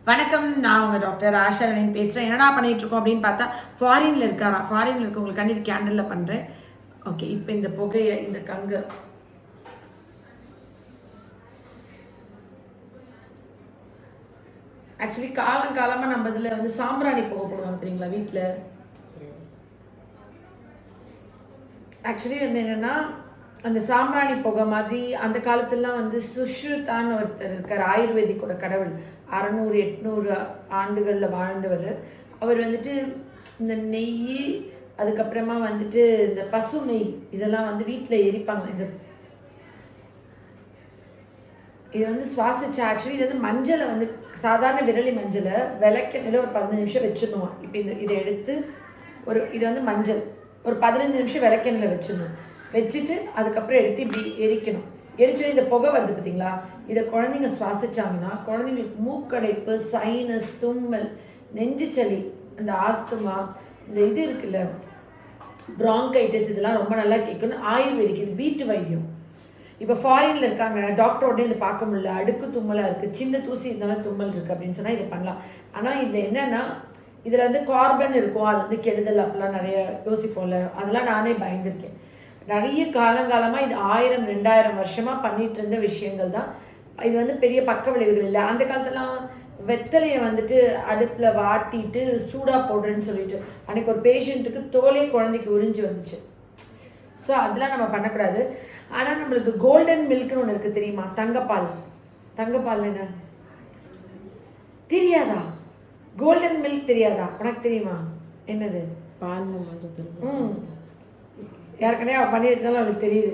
வணக்கம், நான் உங்கள் டாக்டர் ஆஷா ரணின் பேசுகிறேன். என்னடா பண்ணிகிட்ருக்கோம் அப்படின்னு பார்த்தா ஃபாரினில் இருக்காரா, ஃபாரினில் இருக்கவங்களுக்கு கண்டிப்பாக கேண்டலில் பண்ணுறேன். ஓகே, இப்போ இந்த புகையை, இந்த கங்கு ஆக்சுவலி காலங்காலமாக நம்ம இதில் வந்து சாம்பிராணி புகை போடுவாங்க தெரியுங்களா வீட்டில். ஆக்சுவலி வந்து என்னென்னா, அந்த சாம்பிராணி புகை மாதிரி அந்த காலத்துலலாம் வந்து சுஷ்ருதான்னு ஒருத்தர் இருக்கார், ஆயுர்வேதிக்கோட கடவுள், 600-800 ஆண்டுகளில் வாழ்ந்தவர். அவர் வந்துட்டு இந்த நெய், அதுக்கப்புறமா வந்துட்டு இந்த பசு நெய் இதெல்லாம் வந்து வீட்டில் எரிப்பாங்க. இது வந்து சுவாசிச்சா ஆக்சுவலி இது வந்து மஞ்சளை வந்து சாதாரண விரலி மஞ்சளை விளக்கெண்ணில் ஒரு 15 நிமிஷம் வச்சிடணும். இப்போ இதை எடுத்து இது வந்து மஞ்சள் ஒரு 15 நிமிஷம் விளக்கெண்ணில் வச்சிடணும். வச்சுட்டு அதுக்கப்புறம் எடுத்து இப்படி எரிக்கணும். எரிச்சோடனே இந்த புகை வருது பார்த்தீங்களா, இதை குழந்தைங்க சுவாசிச்சாங்கன்னா குழந்தைங்களுக்கு மூக்கடைப்பு, சைனஸ், தும்மல், நெஞ்சு சளி, அந்த ஆஸ்துமா, இந்த இது இருக்குல்ல ப்ராங்கைட்டிஸ், இதெல்லாம் ரொம்ப நல்லா கேட்கணும். ஆயுர்வேதிக், இது வீட்டு வைத்தியம். இப்போ ஃபாரினில் இருக்காங்க, டாக்டரோட இதை பார்க்க முடியல, அடுக்கு தும்மலாக இருக்குது, சின்ன தூசி இருந்தாலும் தும்மல் இருக்குது அப்படின்னு சொன்னால் இதை பண்ணலாம். ஆனால் இதில் என்னென்னா, இதில் வந்து கார்பன் இருக்கும், அது வந்து கெடுதல் அப்படிலாம் நிறைய யோசிப்போம்ல, அதெல்லாம் நானே பயந்துருக்கேன். நிறைய காலங்காலமாக இது 1000-2000 வருஷமாக பண்ணிகிட்டு இருந்த விஷயங்கள் தான். இது வந்து பெரிய பக்க விளைவுகள் இல்லை. அந்த காலத்துலாம் வெத்தலையை வந்துட்டு அடுப்பில் வாட்டிட்டு சூடாக போடுறேன்னு சொல்லிட்டு அன்றைக்கி ஒரு பேஷண்ட்டுக்கு தோலே குழந்தைக்கு உறிஞ்சி வந்துச்சு. ஸோ அதெல்லாம் நம்ம பண்ணக்கூடாது. ஆனால் நம்மளுக்கு கோல்டன் மில்க்னு ஒன்று இருக்குது தெரியுமா, தங்கப்பால். தங்கப்பால் என்ன தெரியாதா? கோல்டன் மில்க் தெரியாதா? உனக்கு தெரியுமா என்னது? பால் யாருக்கனே பண்ணியிருந்தாலும் அவளுக்கு தெரியுது.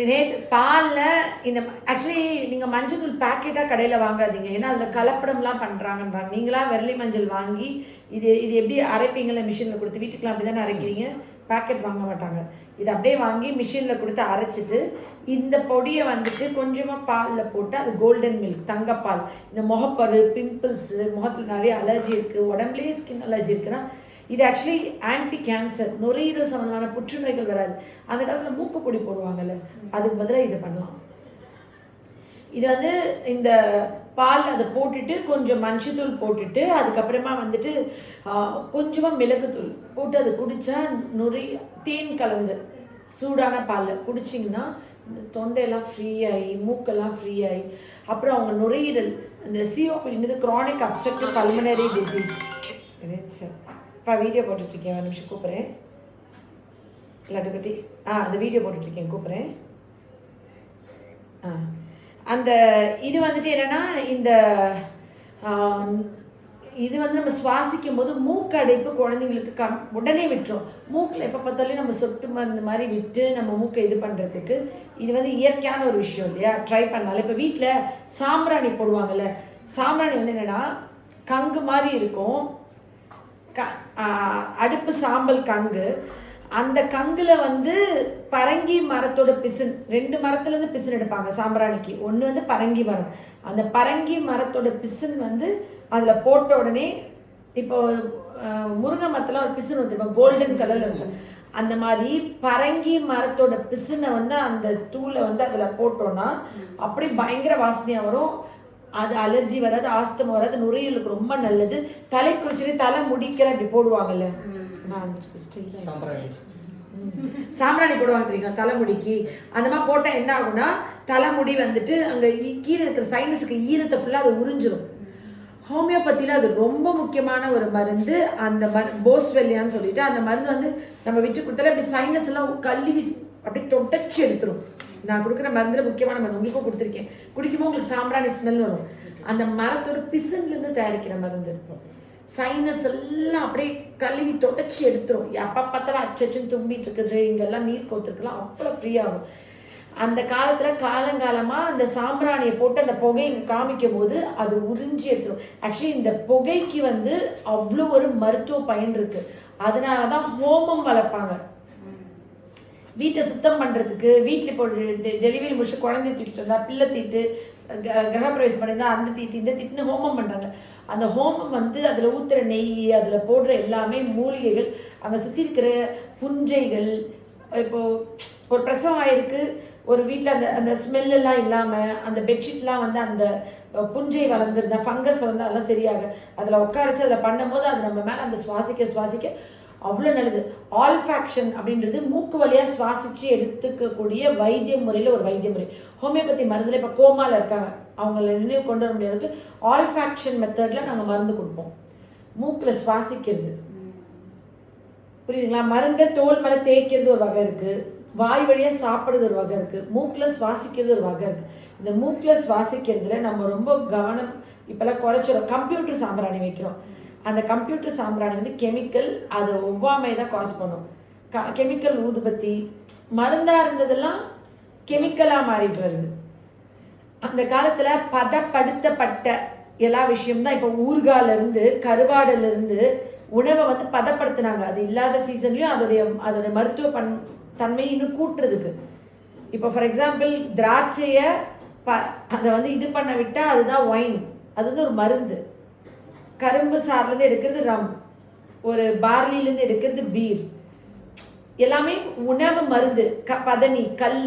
நேற்று பாலில் இந்த ஆக்சுவலி நீங்கள் மஞ்சள் தூள் பேக்கெட்டாக கடையில் வாங்காதீங்க, ஏன்னா அதில் கலப்படம்லாம் பண்ணுறாங்கன்றாங்க. நீங்களாம் விரலி மஞ்சள் வாங்கி இது எப்படி அரைப்பீங்கள, மிஷினில் கொடுத்து வீட்டுக்கெலாம் அப்படி தானே அரைக்கிறீங்க, பேக்கெட் வாங்க மாட்டாங்க. இது அப்படியே வாங்கி மிஷினில் கொடுத்து அரைச்சிட்டு இந்த பொடியை வந்துட்டு கொஞ்சமாக பாலில் போட்டு, அது கோல்டன் மில்க் தங்கப்பால். இந்த முகப்பரு, பிம்பிள்ஸு, முகத்தில் நிறைய அலர்ஜி இருக்குது, உடம்புலேயே ஸ்கின் அலர்ஜி இருக்குன்னா இது ஆக்சுவலி ஆன்டி கேன்சர், நுரையீரல் சம்மந்தமான புற்றுநோய்கள் வராது. அந்த காலத்தில் மூக்குப்பொடி போடுவாங்கல்ல, அதுக்கு பதிலாக இதை பண்ணலாம். இது வந்து இந்த பால் அதை போட்டுட்டு கொஞ்சம் மஞ்சத்தூள் போட்டுட்டு அதுக்கப்புறமா வந்துட்டு கொஞ்சமாக மிளகுத்தூள் போட்டு அது குடித்தா தேன் கலந்து சூடான பாலில் குடிச்சிங்கன்னா இந்த தொண்டையெல்லாம் ஃப்ரீயாகி, மூக்கெல்லாம் ஃப்ரீயாகி, அப்புறம் அவங்க நுரையீரல் இந்த சிஓபின்றது chronic obstructive pulmonary disease. Sir இப்போ வீடியோ போட்டுட்ருக்கேன், ஒரு நிமிஷம் கூப்பிட்றேன். லட்டுக்குட்டி அந்த வீடியோ போட்டுட்ருக்கேன், கூப்பிட்றேன். அந்த இது வந்துட்டு என்னென்னா, இந்த இது வந்து நம்ம சுவாசிக்கும் போது மூக்கு அடைப்பு குழந்தைங்களுக்கு உடனே விட்டுரும். மூக்கில் எப்போ பார்த்தாலும் நம்ம சொட்டு மருந்து மாதிரி விட்டு நம்ம மூக்கை இது பண்ணுறதுக்கு இது வந்து இயற்கையான ஒரு விஷயம் இல்லையா, ட்ரை பண்ணாலும். இப்போ வீட்டில் சாம்பிராணி போடுவாங்கள்ல, சாம்பிராணி வந்து என்னென்னா கங்கு மாதிரி இருக்கும், அடுப்பு சாம்பல் கங்கு. அந்த கங்குல வந்து பரங்கி மரத்தோட பிசின், 2 மரத்துலேருந்து பிசின் எடுப்பாங்க சாம்பிராணிக்கு. ஒன்று வந்து பரங்கி மரம், அந்த பரங்கி மரத்தோட பிசின் வந்து அதில் போட்ட உடனே, இப்போ முருங்கை மரத்தில் ஒரு பிசின் வந்துருப்பாங்க கோல்டன் கலரில் இருக்கும், அந்த மாதிரி பரங்கி மரத்தோட பிசினை வந்து அந்த தூளை வந்து அதில் போட்டோன்னா அப்படி பயங்கர வாசனையாக வரும். அது அலர்ஜி வராது, ஆஸ்தமா வராது, நுரையீரலுக்கு ரொம்ப நல்லது. தலை குளிச்சுட்டு தலை முடிக்கல அப்படி போடுவாங்கல்ல, நான் வந்துட்டு சாம்பிராணி போடுவாங்க தெரியுங்களா தலைமுடிக்கு. அந்த மாதிரி போட்டால் என்ன ஆகும்னா தலைமுடி வந்துட்டு அங்கே கீழே இருக்கிற சைனஸுக்கு ஈரத்தை ஃபுல்லாக அது உறிஞ்சிடும். ஹோமியோபதியில் அது ரொம்ப முக்கியமான ஒரு மருந்து. அந்த போஸ்வெல்லியான்னு சொல்லிட்டு அந்த மருந்து வந்து நம்ம விட்டு கொடுத்தாலே அப்படி சைனஸ் எல்லாம் கழுவி அப்படியே தொட்டச்சு எடுத்துரும். நான் கொடுக்குற மருந்தில் முக்கியமான மருந்து உங்களுக்கும் கொடுத்துருக்கேன். குடிக்கும்போது உங்களுக்கு சாம்பிராணி ஸ்மெல் வரும். அந்த மரத்தோட பிசன்லேருந்து தயாரிக்கிற மருந்து. சைனஸ் எல்லாம் அப்படியே கழுவி தொடச்சி எடுத்துரும். எப்போ பார்த்தாலும் அச்சச்சுன்னு தும்பிட்டு இருக்குது, இங்கெல்லாம் நீர் கோத்துருக்கலாம், அவ்வளோ ஃப்ரீயாகும். அந்த காலத்தில் காலங்காலமாக அந்த சாம்பிராணியை போட்டு அந்த புகையை காமிக்கும் போது அது உறிஞ்சி எடுத்துரும். ஆக்சுவலி இந்த புகைக்கு வந்து அவ்வளோ ஒரு மருத்துவ பயன் இருக்குது. அதனால தான் ஹோமம் வளர்ப்பாங்க. வீட்டை சுத்தம் பண்ணுறதுக்கு, வீட்டில் இப்போ டெலிவரி முடிச்சு குழந்தை தூக்கிட்டு வந்தால், பிள்ளை தீட்டு, கிரகப்பிரவேசம் பண்ணியிருந்தால் அந்த தீட்டு இந்த தீட்டுன்னு ஹோமம் பண்ணுறாங்க. அந்த ஹோமம் வந்து அதில் ஊற்றுற நெய், அதில் போடுற எல்லாமே மூலிகைகள், அங்கே சுற்றி இருக்கிற புஞ்சைகள். இப்போது ஒரு பிரசவம் ஆகிருக்கு, ஒரு வீட்டில் அந்த அந்த ஸ்மெல்லாம் இல்லாமல், அந்த பெட்ஷீட்லாம் வந்து அந்த புஞ்சை வளர்ந்துருந்தா ஃபங்கஸ் வளர்ந்தா அதெல்லாம் சரியாக அதில் உட்கார வச்சு அதில் பண்ணும்போது அது நம்ம மேலே அந்த சுவாசிக்க அவ்வளோ நல்லது. ஆல்ஃபேக்ஷன் அப்படின்றது மூக்கு வழியாக சுவாசித்து எடுத்துக்கக்கூடிய வைத்திய முறையில் ஒரு வைத்திய முறை. ஹோமியோபதி மருந்தில் இப்போ கோமாவில் இருக்காங்க, அவங்கள நினைவு கொண்டு வர முடியாததுக்கு ஆல்ஃபேக்ஷன் மெத்தடில் நாங்கள் மருந்து கொடுப்போம். மூக்கில் சுவாசிக்கிறது, புரியுதுங்களா? மருந்தை தோல் மேலே தேய்க்கிறது ஒரு வகை இருக்குது, வாய் வழியாக சாப்பிட்றது ஒரு வகை இருக்குது, மூக்கில் சுவாசிக்கிறது ஒரு வகை இருக்குது. இந்த மூக்கில் சுவாசிக்கிறதுல நம்ம ரொம்ப கவனம் இப்போல்லாம் குறைச்சிடும். கம்ப்யூட்டர் சாம்பிராணி வைக்கிறோம், அந்த கம்ப்யூட்டர் சாம்பிராணி வந்து கெமிக்கல், அது ஒவ்வாமை தான் காஸ் பண்ணும். கெமிக்கல் ஊதுபத்தி மருந்தாக இருந்ததெல்லாம் கெமிக்கலாக மாறிட்டு வருது. அந்த காலத்தில் பதப்படுத்தப்பட்ட எல்லா விஷயம்தான். இப்போ ஊறுகாலேருந்து கருவாடுலேருந்து உணவை வந்து பதப்படுத்தினாங்க. அது இல்லாத சீசன்லேயும் அதோடைய மருத்துவ தன்மை இன்னும் கூட்டுறதுக்கு. இப்போ ஃபார் எக்ஸாம்பிள் திராட்சையை அதை வந்து இது பண்ண விட்டால் அதுதான் ஒயின், அது வந்து ஒரு மருந்து. கரும்பு சார்லேருந்து எடுக்கிறது ரம், ஒரு பார்லிலேருந்து எடுக்கிறது பீர், எல்லாமே உணவு மருந்து. பதனி, கல்,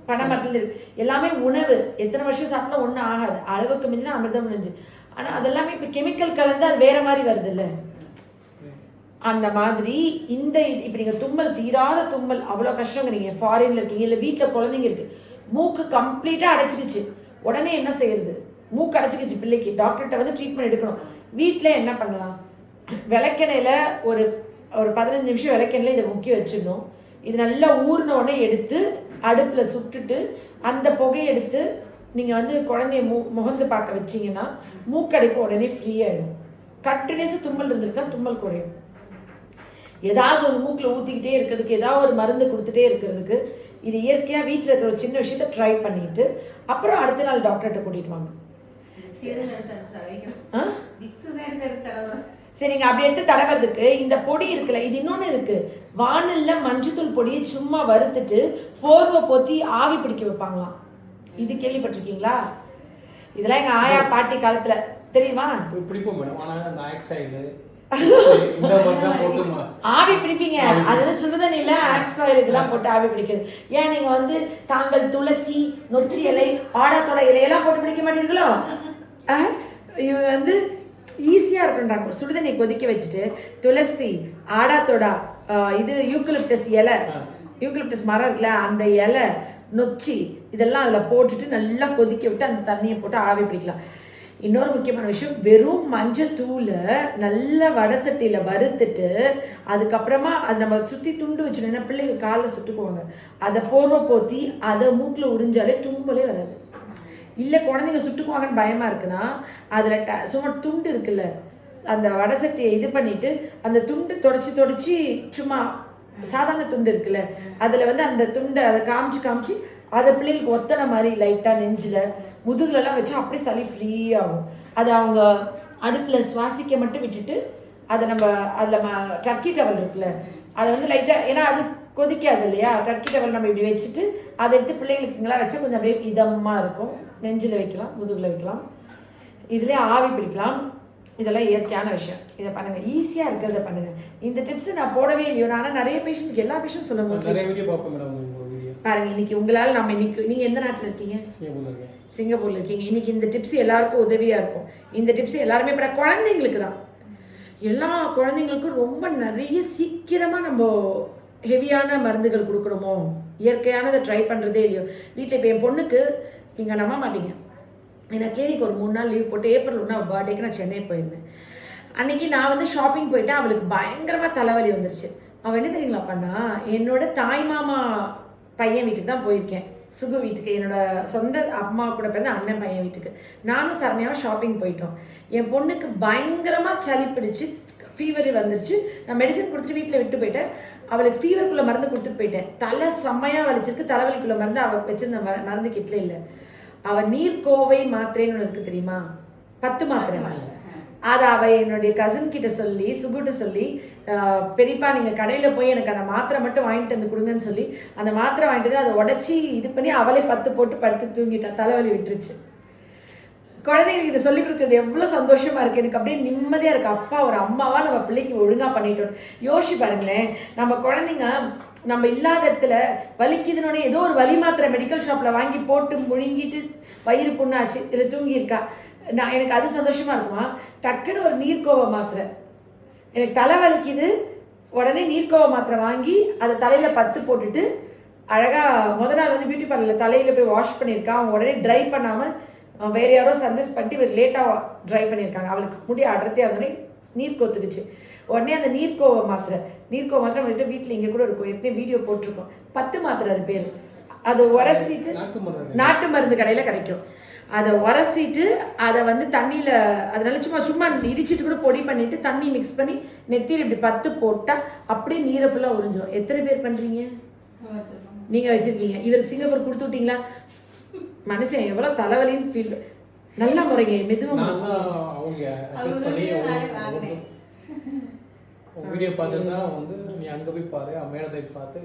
பனைமரத்துல எல்லாமே உணவு. எத்தனை வருஷம் சாப்பிட்டா ஒன்றும் ஆகாது, அளவுக்கு மிஞ்சினா அமிர்தம் நெஞ்சு. ஆனால் அதெல்லாமே இப்போ கெமிக்கல் கலந்து அது வேற மாதிரி வருது இல்லை? அந்த மாதிரி இந்த இப்போ நீங்கள் தும்மல், தீராத தும்மல், அவ்வளோ கஷ்டங்கிறீங்க, ஃபாரின்ல இருக்கீங்க, இல்லை வீட்டில் குழந்தைங்க இருக்கு, மூக்கு கம்ப்ளீட்டாக அடைச்சிக்கிச்சு, உடனே என்ன செய்யறது? மூக்கு அடைச்சிக்கிச்சு பிள்ளைக்கு, டாக்டர்கிட்ட வந்து ட்ரீட்மெண்ட் எடுக்கணும். வீட்டில் என்ன பண்ணலாம்? விளக்கெண்ணெயில் ஒரு 15 நிமிஷம் விளக்கெண்ணெயில் இதை முக்கி வச்சிடணும். இது நல்லா ஊறின உடனே எடுத்து அடுப்பில் சுட்டுட்டு அந்த புகையை எடுத்து நீங்கள் வந்து குழந்தைய முகந்து பார்க்க வச்சிங்கன்னா மூக்கடைப்பு உடனே ஃப்ரீயாகிடும். கண்டினியூஸாக தும்மல் இருந்திருக்கா தும்மல் குறையும். ஏதாவது ஒரு மூக்கில் ஊற்றிக்கிட்டே இருக்கிறதுக்கு, ஏதாவது ஒரு மருந்து கொடுத்துட்டே இருக்கிறதுக்கு, இது இயற்கையாக வீட்டில் இருக்கிற ஒரு சின்ன விஷயத்த ட்ரை பண்ணிட்டு அப்புறம் அடுத்த நாள் டாக்டர்கிட்ட கூட்டிகிட்டு வாங்க. சரி, நீங்கள் அப்படி எடுத்து தடவுறதுக்கு இந்த பொடி இருக்குல்ல, இது இன்னொன்று இருக்குது, வானலில் மஞ்சத்தூள் பொடியை சும்மா வறுத்துட்டு போர்வை போற்றி ஆவி பிடிக்க வைப்பாங்களாம். இது கேள்விப்பட்டிருக்கீங்களா? இதெல்லாம் எங்கள் ஆயா பாட்டி காலத்தில் தெரியுமா? ஆவி பிடிப்பீங்க, அது சுடுதண்ணில ஆக்ஸ் ஆயில் இதெல்லாம் போட்டு ஆவி பிடிக்கிறது. ஏன் நீங்க வந்து தாங்கள் துளசி, நொச்சி இலை, ஆடாத்தோட இலையெல்லாம் போட்டு பிடிக்க மாட்டீங்களோ? இவங்க வந்து ஈஸியா இருக்குன்றாங்க. சுடுதண்ணி கொதிக்க வச்சுட்டு துளசி, ஆடாத்தோடா, இது யூக்கலிப்டஸ் இலை, யூக்கலிப்டஸ் மரம் இருக்குல்ல, அந்த இலை, நொச்சி இதெல்லாம் அதில் போட்டுட்டு நல்லா கொதிக்க விட்டு அந்த தண்ணியை போட்டு ஆவி பிடிக்கலாம். இன்னொரு முக்கியமான விஷயம், வெறும் மஞ்சள் தூளை நல்ல வடை சட்டியில் வறுத்துட்டு அதுக்கப்புறமா அது நம்ம சுற்றி துண்டு வச்சுட்டோம்னா பிள்ளைங்க காலில் சுட்டுக்குவாங்க, அதை போர்வை போற்றி அதை மூக்கில் உறிஞ்சாலே தும்பலே வராது. இல்லை குழந்தைங்க சுட்டுக்குவாங்கன்னு பயமாக இருக்குன்னா அதில் சும்மா துண்டு இருக்குல்ல, அந்த வடை சட்டியை இது பண்ணிவிட்டு அந்த துண்டு தொடச்சி சும்மா சாதாரண துண்டு இருக்குல்ல, அதில் வந்து அந்த துண்டை அதை காமிச்சு அதை பிள்ளைங்களுக்கு ஒத்தனை மாதிரி லைட்டாக நெஞ்சில் முதுகுலலாம் வச்சு அப்படியே சளி ஃப்ரீயாகும். அதை அவங்க அடுப்பில் சுவாசிக்க மட்டும் விட்டுட்டு அதை நம்ம அதில் டர்க்கி டவல் இருக்குல்ல, அதை வந்து லைட்டாக, ஏன்னா அது கொதிக்காது இல்லையா, டர்க்கி டவல் நம்ம இப்படி வச்சுட்டு அதை எடுத்து பிள்ளைங்களுக்குங்களாம் வச்சா கொஞ்சம் அப்படியே இதமாக இருக்கும். நெஞ்சில் வைக்கலாம், முதுகில் வைக்கலாம், இதிலே ஆவி பிடிக்கலாம். இதெல்லாம் இயற்கையான விஷயம், இதை பண்ணுங்கள், ஈஸியாக இருக்கிறத பண்ணுங்கள். இந்த டிப்ஸ் நான் போடவே இல்லையோ, ஆனால் நிறைய பேஷண்ட்க்கு எல்லா பேஷண்ட் சொல்லுங்கள் பாருங்க. இன்னைக்கு உங்களால் நம்ம இன்னைக்கு, நீங்கள் எந்த நாட்டில் இருக்கீங்க? சிங்கப்பூரில் இருக்கீங்க. இன்னைக்கு இந்த டிப்ஸ் எல்லாருக்கும் உதவியாக இருக்கும். இந்த டிப்ஸ் எல்லாருமே இப்போ குழந்தைங்களுக்கு தான், எல்லா குழந்தைங்களுக்கும் ரொம்ப நிறைய சீக்கிரமாக நம்ம ஹெவியான மருந்துகள் கொடுக்கணுமோ, இயற்கையானதை ட்ரை பண்ணுறதே இல்லையோ. வீட்டில் இப்போ என் பொண்ணுக்கு நீங்கள் நம்ப மாட்டீங்க, எனக்கு கிளினிக் ஒரு 3 நாள் லீவ் போட்டு ஏப்ரல் 1 பர்த்டேக்கு நான் சென்னை போயிருந்தேன். அன்றைக்கி நான் வந்து ஷாப்பிங் போயிட்டேன், அவளுக்கு பயங்கரமாக தலைவலி வந்துருச்சு. அவள் என்ன தெரியுங்களா பண்ணா, என்னோட தாய் மாமா பையன் வீட்டுக்கு தான் போயிருக்கேன், சுகு வீட்டுக்கு, என்னோட சொந்த அம்மா கூட பிறந்த அண்ணன் பையன் வீட்டுக்கு. நானும் சரணியாவும் ஷாப்பிங் போயிட்டோம். என் பொண்ணுக்கு பயங்கரமாக சளி பிடிச்சி ஃபீவர் வந்துருச்சு. நான் மெடிசன் கொடுத்துட்டு வீட்டில் விட்டு போயிட்டேன். அவளுக்கு ஃபீவருக்குள்ளே மருந்து கொடுத்துட்டு போயிட்டேன். தலை செம்மையாக வலிச்சிருக்கு, தலைவலிக்குள்ளே மருந்து அவள் வச்சிருந்த மருந்து கிட்டல இல்லை. அவள் நீர்க்கோவை மாத்திரைன்னு ஒன்று இருக்குது தெரியுமா, 10 மாத்திரை. அதை அவள் என்னுடைய கசின் கிட்ட சொல்லி, சுகுட்ட சொல்லி, பெரியப்பா நீங்கள் கடையில் போய் எனக்கு அந்த மாத்திரை மட்டும் வாங்கிட்டு வந்து கொடுங்கன்னு சொல்லி அந்த மாத்திரை வாங்கிட்டு வந்து அதை உடச்சி இது பண்ணி அவளே 10 போட்டு படுத்து தூங்கிட்டான், தலைவலி விட்டுருச்சு. குழந்தைங்களுக்கு இதை சொல்லிக் கொடுக்குறது எவ்வளோ சந்தோஷமா இருக்குது, எனக்கு அப்படியே நிம்மதியாக இருக்குது. அப்பா ஒரு அம்மாவாக நம்ம பிள்ளைக்கு ஒழுங்காக பண்ணிட்டோம். யோசிச்சு பாருங்களேன், நம்ம குழந்தைங்க நம்ம இல்லாத இடத்துல வலிக்குதுன்னு ஏதோ ஒரு வலி மாத்திரை மெடிக்கல் ஷாப்பில் வாங்கி போட்டு முழுங்கிட்டு வயிறு புண்ணாச்சு இதில் தூங்கியிருக்கா, எனக்கு அது சந்தோஷமாக இருக்குமா? டக்குன்னு ஒரு நீர்க்கோவை மாத்திரை, எனக்கு தலை வலிக்குது, உடனே நீர்க்கோவை மாத்திரை வாங்கி அதை தலையில் பத்து போட்டுட்டு அழகாக முத நாள் வந்து பியூட்டி பார்லரில் தலையில் போய் வாஷ் பண்ணியிருக்கா. அவங்க உடனே ட்ரை பண்ணாமல் வேறு யாரோ சர்வீஸ் பண்ணிட்டு இவர் லேட்டாக ட்ரை பண்ணியிருக்காங்க. அவளுக்கு முடி அடர்த்தியாக இருந்தோடனே நீர் கோத்துக்குச்சு. உடனே அந்த நீர்க்கோவை மாத்திரை வந்துட்டு வீட்டில் இங்கே கூட இருக்கும், எப்படியும் வீடியோ போட்டிருக்கோம். 10 மாத்திரை அது பேர். அதை உரசிட்டு நாட்டு மருந்து கடையில் கிடைக்கும். அதை உரசிட்டு அதை வந்து தண்ணியில் அதனால சும்மா இடிச்சிட்டு கூட பொடி பண்ணிவிட்டு தண்ணி மிக்ஸ் பண்ணி நெத்தியில் இப்படி 10 போட்டால் அப்படியே நீரை ஃபுல்லாக உறிஞ்சிடும். எத்தனை பேர் பண்ணுறீங்க? நீங்கள் வச்சுருக்கீங்க. இவருக்கு சிங்கப்பூர் கொடுத்து விட்டீங்களா? மனுஷன் எவ்வளோ தலைவலின்னு ஃபீல். நல்ல முறைங்க, மெதுவாக வீடியோ பார்த்துருந்தா வந்து நீ அங்கே போய் பாரு, மேடத்தை பார்த்து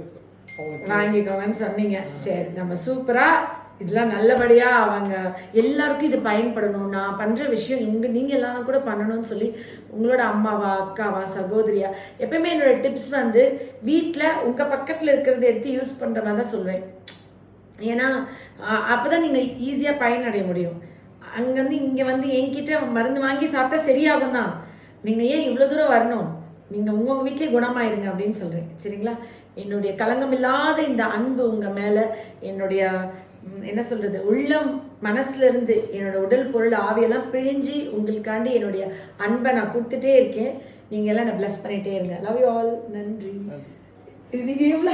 வாங்கிக்கோங்கன்னு சொன்னீங்க. சரி, நம்ம சூப்பராக இதெல்லாம் நல்லபடியாக அவங்க எல்லாருக்கும் இது பயன்படணும். நான் பண்ணுற விஷயம் நீங்கள் எல்லாரும் கூட பண்ணணும்னு சொல்லி உங்களோட அம்மாவா, அக்காவா, சகோதரியா எப்பயுமே என்னோடய டிப்ஸ் வந்து வீட்டில் உங்கள் பக்கத்தில் இருக்கிறத எடுத்து யூஸ் பண்ணுற மாதிரி தான் சொல்லுவேன். ஏன்னா அப்போ தான் நீங்கள் ஈஸியாக பயனடைய முடியும். அங்கேருந்து இங்கே வந்து என்கிட்ட மருந்து வாங்கி சாப்பிட்டா சரியாகும் தான். நீங்கள் ஏன் இவ்வளோ தூரம் வரணும்? நீங்கள் உங்கள் வீட்டிலே குணமாயிருங்க அப்படின்னு சொல்கிறேன். சரிங்களா? என்னுடைய களங்கம் இல்லாத இந்த அன்பு உங்கள் மேலே, என்னுடைய என்ன சொல்கிறது, உள்ளம் மனசுலேருந்து என்னோடய உடல் பொருள் ஆவியெல்லாம் பிழிஞ்சு உங்களுக்காண்டி என்னுடைய அன்பை நான் கொடுத்துட்டே இருக்கேன். நீங்கள் எல்லாம் என்னை ப்ளஸ் பண்ணிகிட்டே இருங்க. Love you all. நன்றி. நீங்கள் எவ்வளோ